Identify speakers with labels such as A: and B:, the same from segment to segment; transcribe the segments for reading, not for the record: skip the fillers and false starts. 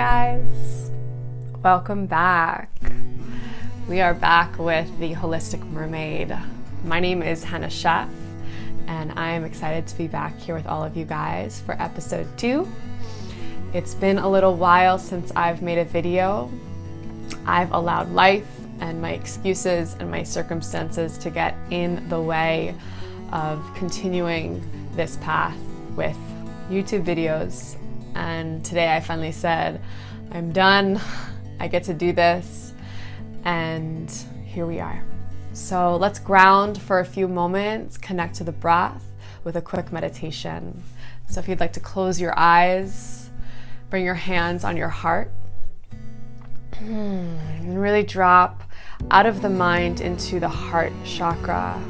A: guys, welcome back. We are back with the Holistic Mermaid. My name is Hannah Chef, and I am excited to be back here with all of you guys for episode 2. It's been a little while since I've made a video. I've allowed life and my excuses and my circumstances to get in the way of continuing this path with YouTube videos. And today I finally said, I'm done, I get to do this, and here we are. So let's ground for a few moments, connect to the breath with a quick meditation. So if you'd like to close your eyes, bring your hands on your heart, and really drop out of the mind into the heart chakra.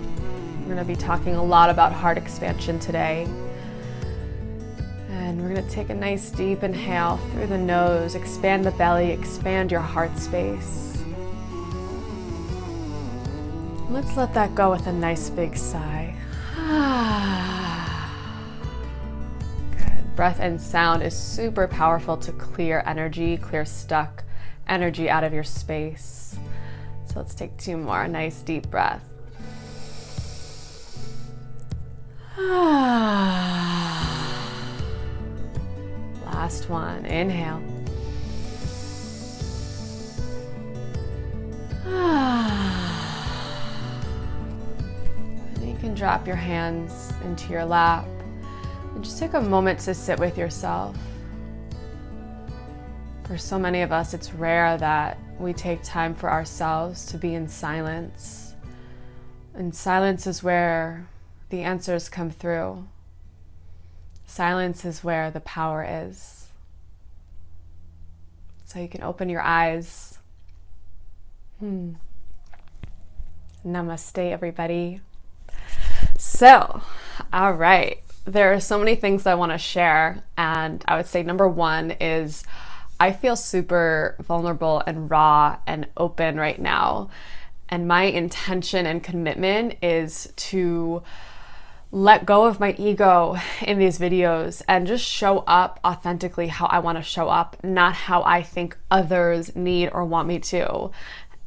A: We're going to be talking a lot about heart expansion today. And we're going to take a nice deep inhale through the nose, expand the belly, expand your heart space. Let's let that go with a nice big sigh. Good. Breath and sound is super powerful to clear energy, clear stuck energy out of your space. So let's take 2 more. Nice deep breath. Last one. Inhale. And you can drop your hands into your lap and just take a moment to sit with yourself. For so many of us, it's rare that we take time for ourselves to be in silence. And silence is where the answers come through. Silence is where the power is. So you can open your eyes. Namaste, everybody. So, all right. There are so many things I want to share. And I would say number 1 is I feel super vulnerable and raw and open right now. And my intention and commitment is to let go of my ego in these videos and just show up authentically how I want to show up, not how I think others need or want me to.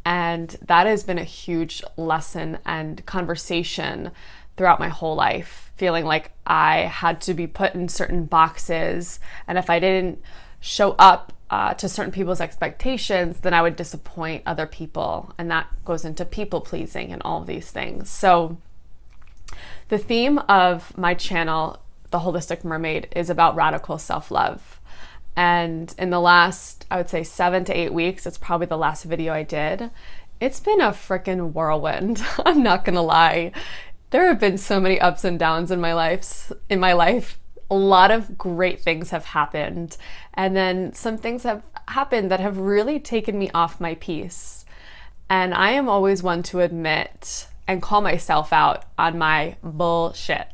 A: And that has been a huge lesson and conversation throughout my whole life, feeling like I had to be put in certain boxes. And if I didn't show up to certain people's expectations, then I would disappoint other people. And that goes into people pleasing and all of these things. So the theme of my channel, The Holistic Mermaid, is about radical self-love. And in the last, I would say 7 to 8 weeks, it's probably the last video I did, it's been a freaking whirlwind. I'm not gonna lie. There have been so many ups and downs in my life. A lot of great things have happened. And then some things have happened that have really taken me off my piece. And I am always one to admit and call myself out on my bullshit.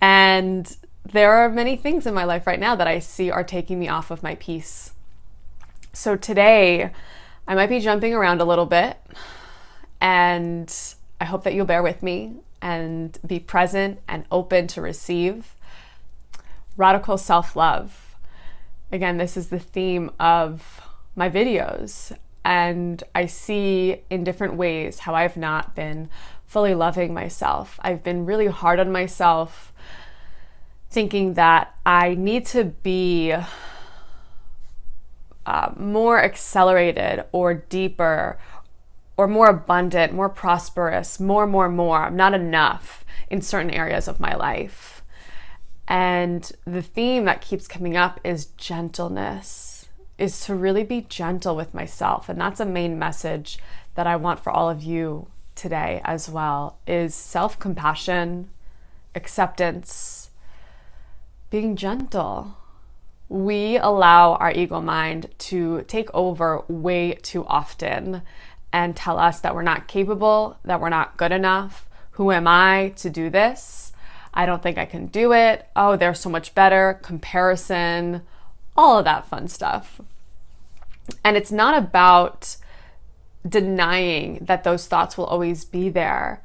A: And there are many things in my life right now that I see are taking me off of my piece. So today, I might be jumping around a little bit, and I hope that you'll bear with me and be present and open to receive. Radical self-love. Again, this is the theme of my videos. And I see in different ways how I've not been fully loving myself. I've been really hard on myself, thinking that I need to be more accelerated or deeper or more abundant, more prosperous, more. I'm not enough in certain areas of my life. And the theme that keeps coming up is gentleness. Is to really be gentle with myself. And that's a main message that I want for all of you today as well, is self-compassion, acceptance, being gentle. We allow our ego mind to take over way too often and tell us that we're not capable, that we're not good enough. Who am I to do this? I don't think I can do it. Oh, they're so much better. Comparison, all of that fun stuff. And it's not about denying that those thoughts will always be there,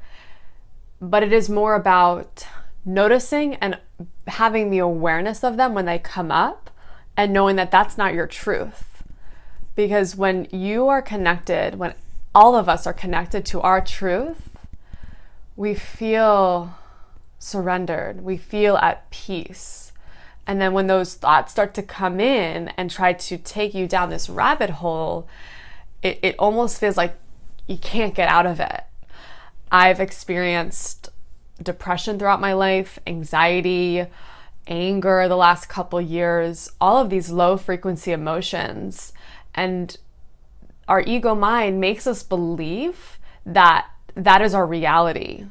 A: but it is more about noticing and having the awareness of them when they come up and knowing that that's not your truth. Because when you are connected, when all of us are connected to our truth, we feel surrendered, we feel at peace. And then when those thoughts start to come in and try to take you down this rabbit hole, it almost feels like you can't get out of it. I've experienced depression throughout my life, anxiety, anger the last couple years, all of these low frequency emotions. And our ego mind makes us believe that that is our reality.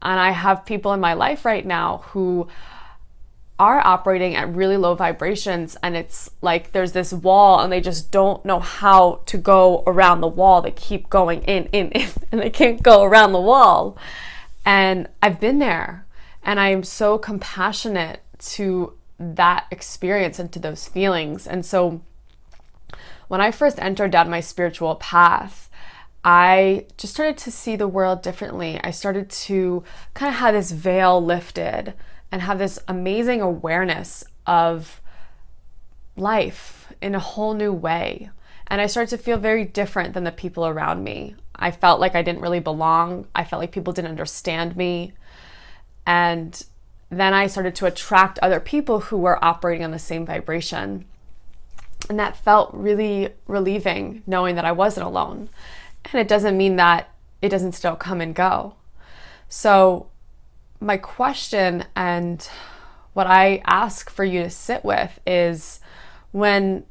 A: And I have people in my life right now who are operating at really low vibrations, and it's like there's this wall and they just don't know how to go around the wall. They keep going in, and they can't go around the wall. And I've been there, and I am so compassionate to that experience and to those feelings. And so when I first entered down my spiritual path, I just started to see the world differently. I started to kind of have this veil lifted and have this amazing awareness of life in a whole new way. And I started to feel very different than the people around me. I felt like I didn't really belong. I felt like people didn't understand me. And then I started to attract other people who were operating on the same vibration. And that felt really relieving, knowing that I wasn't alone. And it doesn't mean that it doesn't still come and go. So my question and what I ask for you to sit with is, when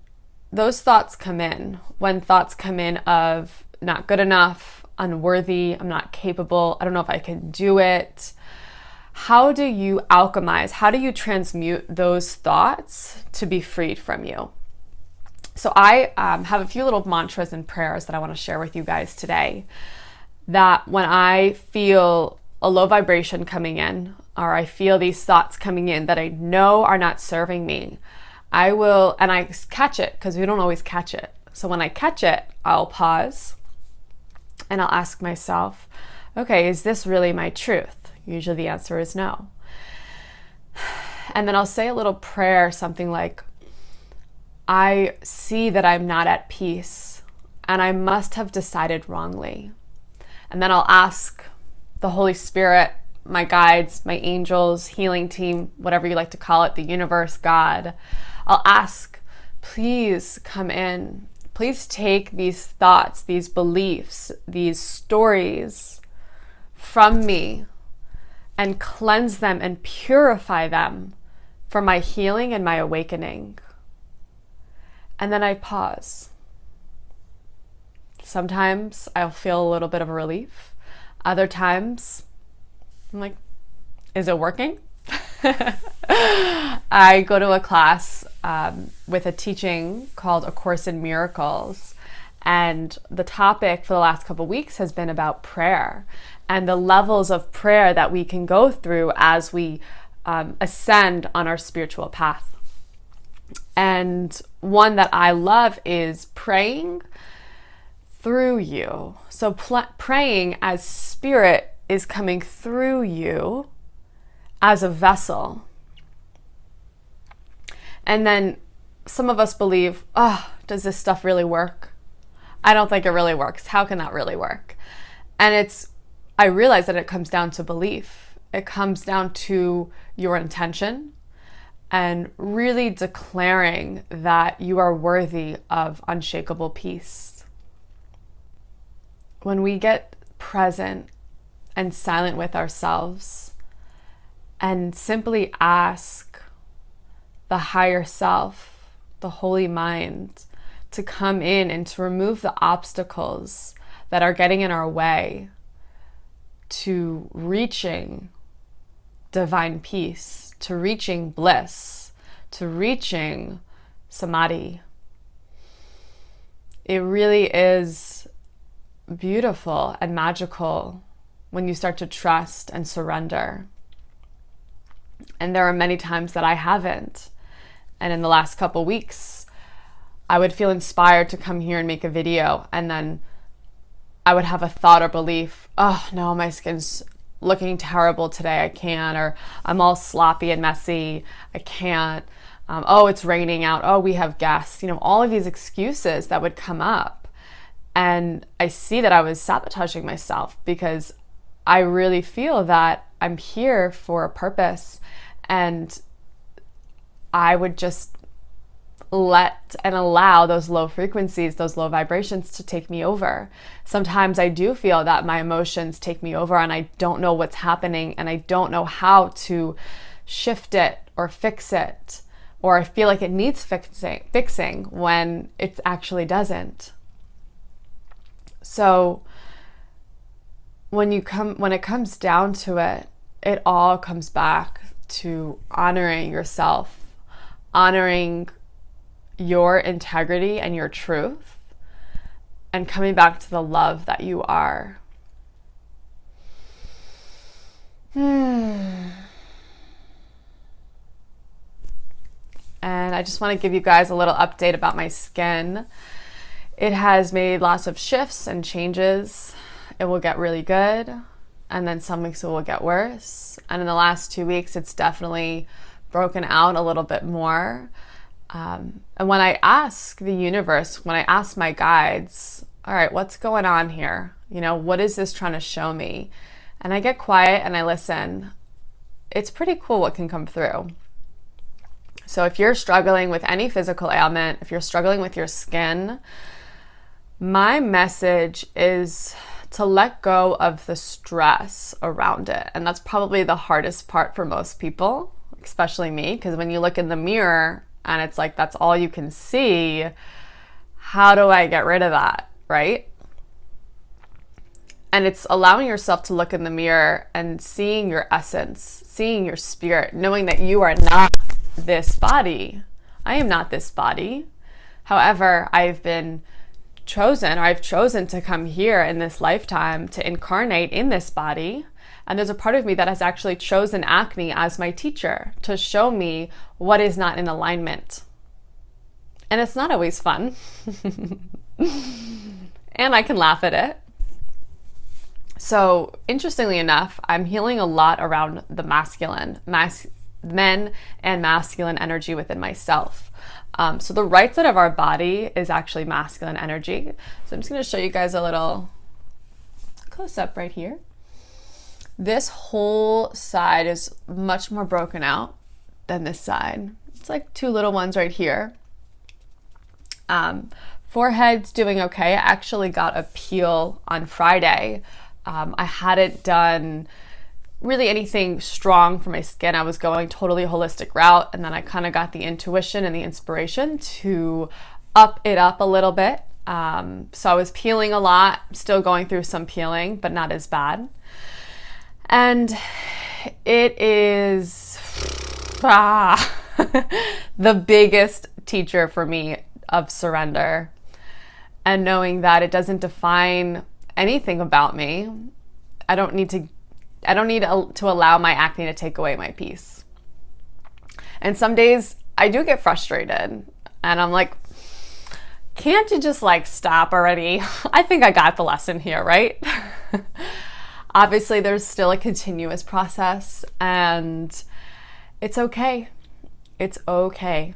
A: those thoughts come in, when thoughts come in of not good enough, unworthy, I'm not capable, I don't know if I can do it, how do you alchemize? How do you transmute those thoughts to be freed from you? So I have a few little mantras and prayers that I want to share with you guys today, that when I feel a low vibration coming in, or I feel these thoughts coming in that I know are not serving me, I will, and I catch it, because we don't always catch it. So when I catch it, I'll pause and I'll ask myself, okay, is this really my truth? Usually the answer is no. And then I'll say a little prayer, something like, I see that I'm not at peace and I must have decided wrongly. And then I'll ask the Holy Spirit, my guides, my angels, healing team, whatever you like to call it, the universe, God, I'll ask, please come in. Please take these thoughts, these beliefs, these stories from me and cleanse them and purify them for my healing and my awakening. And then I pause. Sometimes I'll feel a little bit of a relief. Other times I'm like, is it working? I go to a class with a teaching called A Course in Miracles, and the topic for the last couple of weeks has been about prayer and the levels of prayer that we can go through as we ascend on our spiritual path. And one that I love is praying through you. So praying as spirit is coming through you as a vessel. And then some of us believe, oh, does this stuff really work? I don't think it really works. How can that really work? And I realize that it comes down to belief. It comes down to your intention and really declaring that you are worthy of unshakable peace. When we get present and silent with ourselves and simply ask the higher self, the holy mind, to come in and to remove the obstacles that are getting in our way to reaching divine peace, to reaching bliss, to reaching samadhi. It really is beautiful and magical when you start to trust and surrender. And there are many times that I haven't. And in the last couple weeks, I would feel inspired to come here and make a video, and then I would have a thought or belief, oh no, my skin's looking terrible today, I can't, or I'm all sloppy and messy, I can't, Oh, it's raining out. Oh, we have guests. All of these excuses that would come up. And I see that I was sabotaging myself because I really feel that I'm here for a purpose, and I would just let and allow those low frequencies, those low vibrations to take me over. Sometimes I do feel that my emotions take me over and I don't know what's happening and I don't know how to shift it or fix it, or I feel like it needs fixing when it actually doesn't. So when it comes down to it, it all comes back to honoring yourself, honoring your integrity and your truth, and coming back to the love that you are. And I just want to give you guys a little update about my skin. It has made lots of shifts and changes. It will get really good, and then some weeks it will get worse. And in the last 2 weeks, it's definitely broken out a little bit more. And when I ask the universe, when I ask my guides, all right, what's going on here? What is this trying to show me? And I get quiet and I listen. It's pretty cool what can come through. So if you're struggling with any physical ailment, if you're struggling with your skin, my message is to let go of the stress around it. And that's probably the hardest part for most people, especially me, because when you look in the mirror and it's like that's all you can see, how do I get rid of that, right? And it's allowing yourself to look in the mirror and seeing your essence, seeing your spirit, knowing that you are not this body. I am not this body. However, I've chosen to come here in this lifetime to incarnate in this body. And there's a part of me that has actually chosen acne as my teacher to show me what is not in alignment. And it's not always fun. And I can laugh at it. So interestingly enough, I'm healing a lot around the men and masculine energy within myself. So the right side of our body is actually masculine energy. So I'm just going to show you guys a little close up right here. This whole side is much more broken out than this side. It's like two little ones right here. Forehead's doing okay. I actually got a peel on Friday. I hadn't done really anything strong for my skin. I was going totally holistic route, and then I kind of got the intuition and the inspiration to up it up a little bit. So I was peeling a lot, still going through some peeling, but not as bad. And it is the biggest teacher for me of surrender, and knowing that it doesn't define anything about me. I don't need to allow my acne to take away my peace. And some days I do get frustrated and I'm like, can't you just stop already? I think I got the lesson here, right? Obviously there's still a continuous process, and it's okay. It's okay.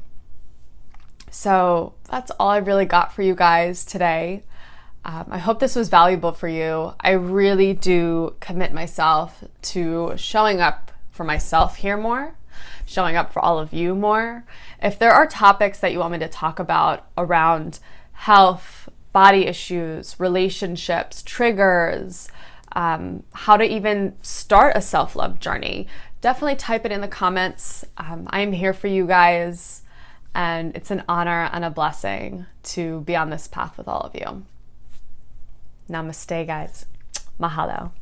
A: So that's all I really got for you guys today. I hope this was valuable for you. I really do commit myself to showing up for myself here more, showing up for all of you more. If there are topics that you want me to talk about around health, body issues, relationships, triggers, how to even start a self-love journey, definitely type it in the comments. I am here for you guys, and it's an honor and a blessing to be on this path with all of you. Namaste, guys. Mahalo.